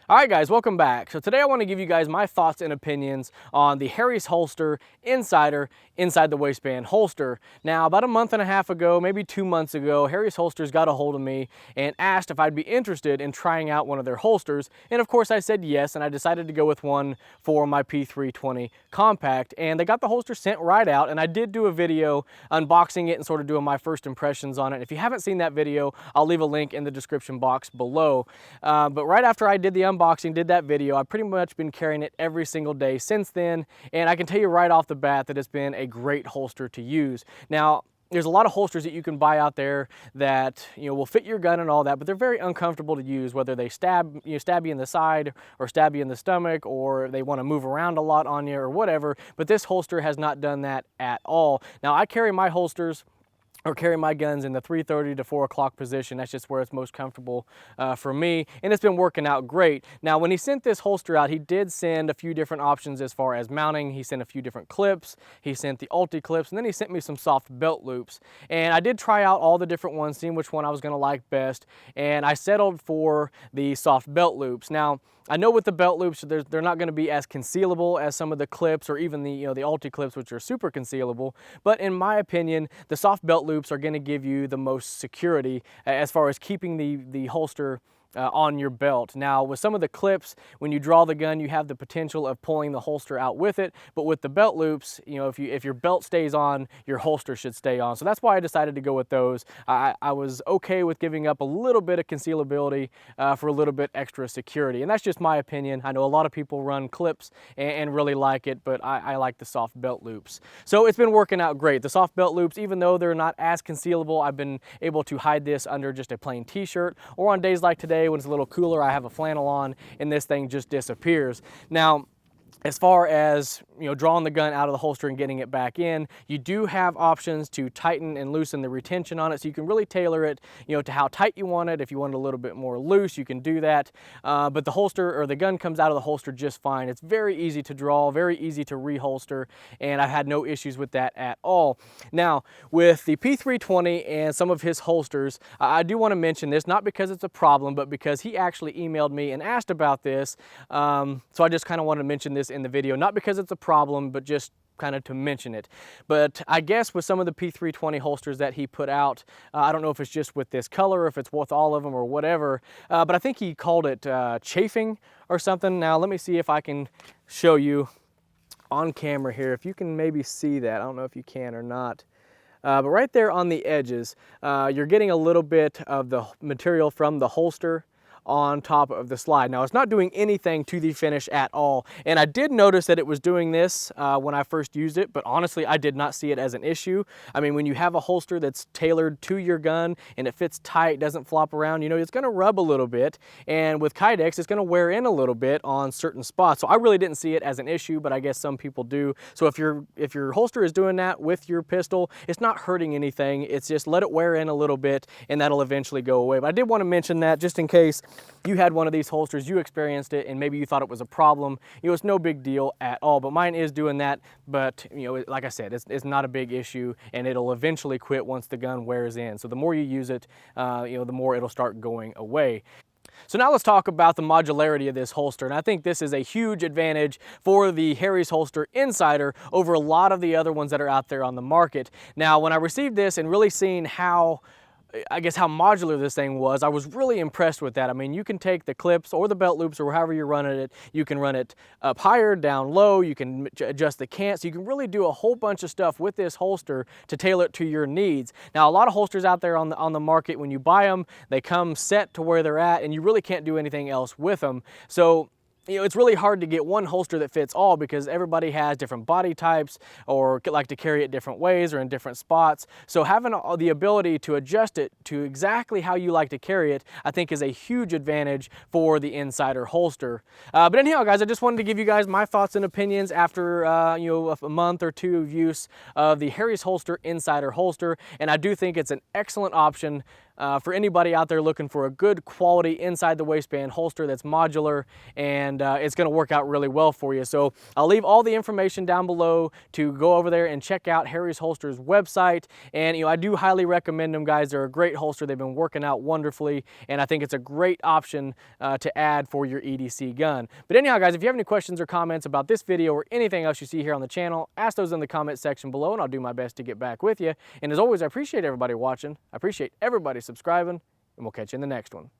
All right, guys, welcome back. So today I want to give you guys my thoughts and opinions on the Harry's Holster Insider inside the waistband holster. Now, about a month and a half ago, maybe 2 months ago, Harry's Holsters got a hold of me and asked if I'd be interested in trying out one of their holsters. And of course I said yes, and I decided to go with one for my P320 Compact. And they got the holster sent right out, and I did do a video unboxing it and sort of doing my first impressions on it. If you haven't seen that video, I'll leave a link in the description box below. But right after I did the unboxing, did that video, I've pretty much been carrying it every single day since then, and I can tell you right off the bat that it's been a great holster to use. Now, there's a lot of holsters that you can buy out there that will fit your gun and all that, but they're very uncomfortable to use, whether they stab you in the side or stab you in the stomach, or they want to move around a lot on you or whatever. But this holster has not done that at all. Now, I carry my holsters or carry my guns in the 3:30 to 4 o'clock position. That's just where it's most comfortable for me, and it's been working out great. Now, when he sent this holster out, he did send a few different options as far as mounting. He sent a few different clips, he sent the ulti clips, and then he sent me some soft belt loops. And I did try out all the different ones, seeing which one I was gonna like best, and I settled for the soft belt loops. Now, I know with the belt loops, they're not going to be as concealable as some of the clips, or even the the ulti clips, which are super concealable. But in my opinion, the soft belt loops are going to give you the most security as far as keeping the holster on your belt. Now, with some of the clips, when you draw the gun, you have the potential of pulling the holster out with it. But with the belt loops, if your belt stays on, your holster should stay on. So that's why I decided to go with those. I was okay with giving up a little bit of concealability for a little bit extra security. And that's just my opinion. I know a lot of people run clips and really like it, but I like the soft belt loops. So it's been working out great. The soft belt loops, even though they're not as concealable, I've been able to hide this under just a plain t-shirt, or on days like today when it's a little cooler, I have a flannel on and this thing just disappears. Now, as far as drawing the gun out of the holster and getting it back in, you do have options to tighten and loosen the retention on it, so you can really tailor it to how tight you want it. If you want it a little bit more loose, you can do that. But the holster, or the gun, comes out of the holster just fine. It's very easy to draw, very easy to reholster, and I've had no issues with that at all. Now, with the P320 and some of his holsters, I do want to mention this, not because it's a problem, but because he actually emailed me and asked about this. So I just kind of want to mention this in the video, not because it's a problem, but just kind of to mention it. But I guess with some of the P320 holsters that he put out, I don't know if it's just with this color, or if it's with all of them or whatever, but I think he called it chafing or something. Now, let me see if I can show you on camera here, if you can maybe see that. I don't know if you can or not. But right there on the edges, you're getting a little bit of the material from the holster on top of the slide. Now, it's not doing anything to the finish at all, and I did notice that it was doing this when I first used it, but honestly, I did not see it as an issue. I mean, when you have a holster that's tailored to your gun and it fits tight, doesn't flop around, it's gonna rub a little bit, and with Kydex, it's gonna wear in a little bit on certain spots. So I really didn't see it as an issue, but I guess some people do. So if your holster is doing that with your pistol, it's not hurting anything. It's just let it wear in a little bit, and that'll eventually go away. But I did want to mention that just in case you had one of these holsters, you experienced it, and maybe you thought it was a problem. It's no big deal at all, but mine is doing that. But like I said, it's not a big issue, and it'll eventually quit once the gun wears in. So the more you use it, the more it'll start going away. So now let's talk about the modularity of this holster, and I think this is a huge advantage for the Harry's Holster Insider over a lot of the other ones that are out there on the market. Now, when I received this and really seeing how modular this thing was, I was really impressed with that. I mean, you can take the clips or the belt loops or however you're running it, you can run it up higher, down low, you can adjust the cant, so you can really do a whole bunch of stuff with this holster to tailor it to your needs. Now, a lot of holsters out there on the market, when you buy them, they come set to where they're at, and you really can't do anything else with them. So it's really hard to get one holster that fits all, because everybody has different body types or like to carry it different ways or in different spots. So having the ability to adjust it to exactly how you like to carry it, I think is a huge advantage for the Insider holster. But anyhow, guys, I just wanted to give you guys my thoughts and opinions after a month or two of use of the Harry's Holster Insider holster, and I do think it's an excellent option for anybody out there looking for a good quality inside the waistband holster that's modular, and it's going to work out really well for you. So I'll leave all the information down below to go over there and check out Harry's Holster's website. And I do highly recommend them, guys. They're a great holster. They've been working out wonderfully, and I think it's a great option to add for your EDC gun. But anyhow, guys, if you have any questions or comments about this video or anything else you see here on the channel, ask those in the comment section below, and I'll do my best to get back with you. And as always, I appreciate everybody watching. I appreciate everybody subscribing, and we'll catch you in the next one.